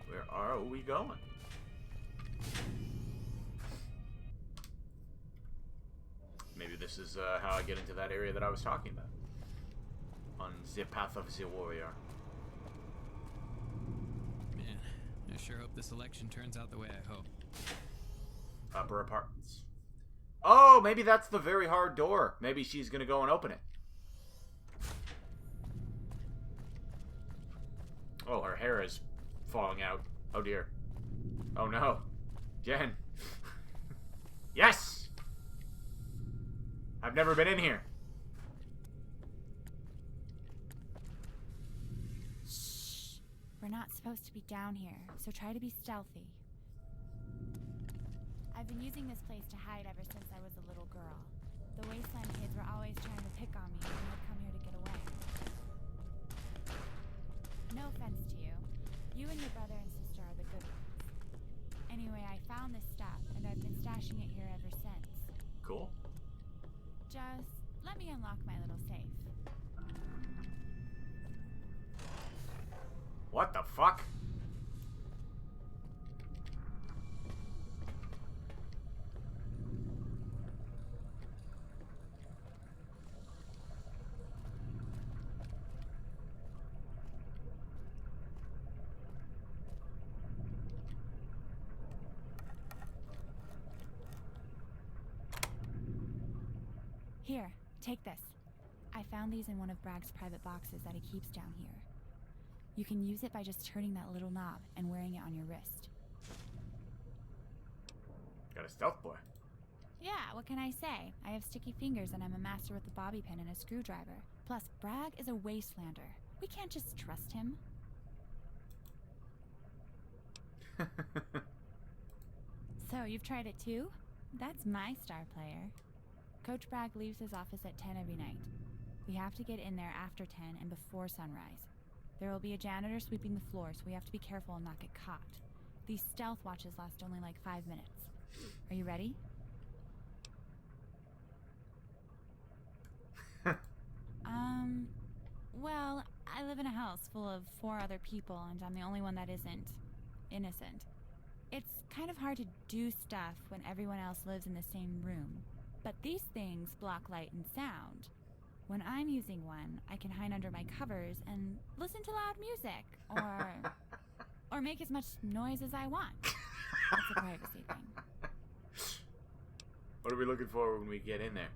Where are we going? Maybe this is how I get into that area that I was talking about. On the path of the warrior. Man, I sure hope this election turns out the way I hope. Upper apartments. Oh, maybe that's the very hard door. Maybe she's gonna go and open it. Oh, her hair is falling out. Oh dear. Oh no. Jen. Yes! I've never been in here. Shh. We're not supposed to be down here, so try to be stealthy. I've been using this place to hide ever since I was a little girl. The Wasteland kids were always trying to pick on me, and I'd come here to get away. No offense to you. You and your brother and sister are the good ones. Anyway, I found this stuff, and I've been stashing it here ever since. Cool. Just let me unlock my little safe. What the fuck? Here, take this. I found these in one of Bragg's private boxes that he keeps down here. You can use it by just turning that little knob and wearing it on your wrist. Got a stealth boy. Yeah, what can I say? I have sticky fingers and I'm a master with a bobby pin and a screwdriver. Plus, Bragg is a wastelander. We can't just trust him. So, you've tried it too? That's my star player. Coach Bragg leaves his office at 10 every night. We have to get in there after 10 and before sunrise. There will be a janitor sweeping the floor, so we have to be careful and not get caught. These stealth watches last only like 5 minutes. Are you ready? Well, I live in a house full of 4 other people, and I'm the only one that isn't innocent. It's kind of hard to do stuff when everyone else lives in the same room. But these things block light and sound. When I'm using one, I can hide under my covers and listen to loud music, or make as much noise as I want. It's a privacy thing. What are we looking for when we get in there?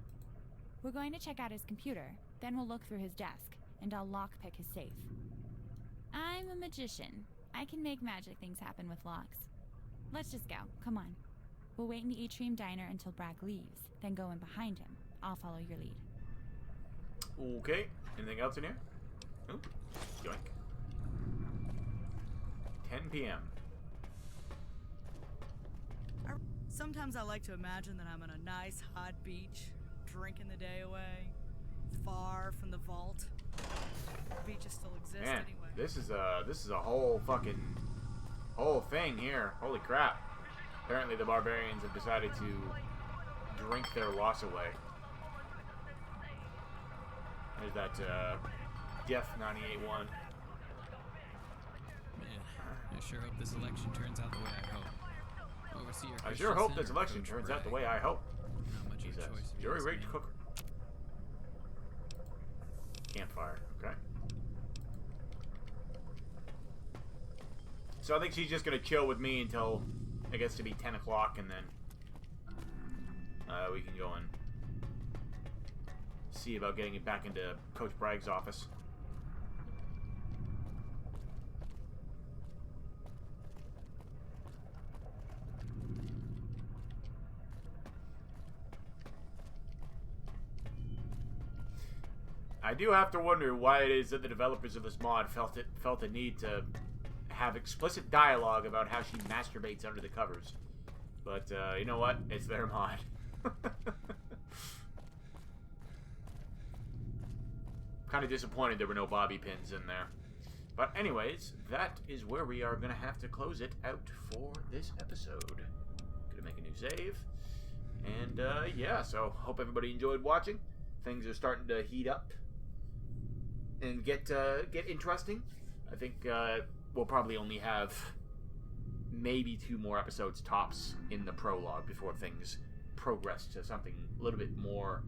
We're going to check out his computer, then we'll look through his desk, and I'll lockpick his safe. I'm a magician. I can make magic things happen with locks. Let's just go. Come on. We'll wait in the Atrium Diner until Bragg leaves, then go in behind him. I'll follow your lead. Okay. Anything else in here? Oop. Yoink. 10 p.m. Sometimes I like to imagine that I'm on a nice hot beach, drinking the day away, far from the vault. Beaches still exist anyway. This is a whole thing here. Holy crap. Apparently the barbarians have decided to drink their loss away. There's that Death 98-1. Man, I sure hope this election turns out the way I hope. Overseer I sure hope this election turns out the way I hope. Jesus. Jury-rigged cooker. Campfire. Okay. So I think she's just gonna chill with me until it gets to be 10 o'clock, and then we can go and see about getting it back into Coach Bragg's office. I do have to wonder why it is that the developers of this mod felt the need to have explicit dialogue about how she masturbates under the covers. But you know what? It's their mod. Kind of disappointed there were no bobby pins in there. But anyways, that is where we are going to have to close it out for this episode. Gonna make a new save. And yeah, so hope everybody enjoyed watching. Things are starting to heat up and get interesting. I think we'll probably only have maybe 2 more episodes tops in the prologue before things progress to something a little bit more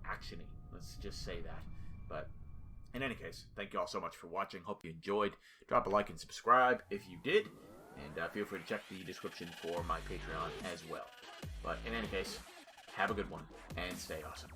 actiony. Let's just say that. But in any case, thank you all so much for watching. Hope you enjoyed. Drop a like and subscribe if you did, and feel free to check the description for my Patreon as well. But in any case, have a good one and stay awesome.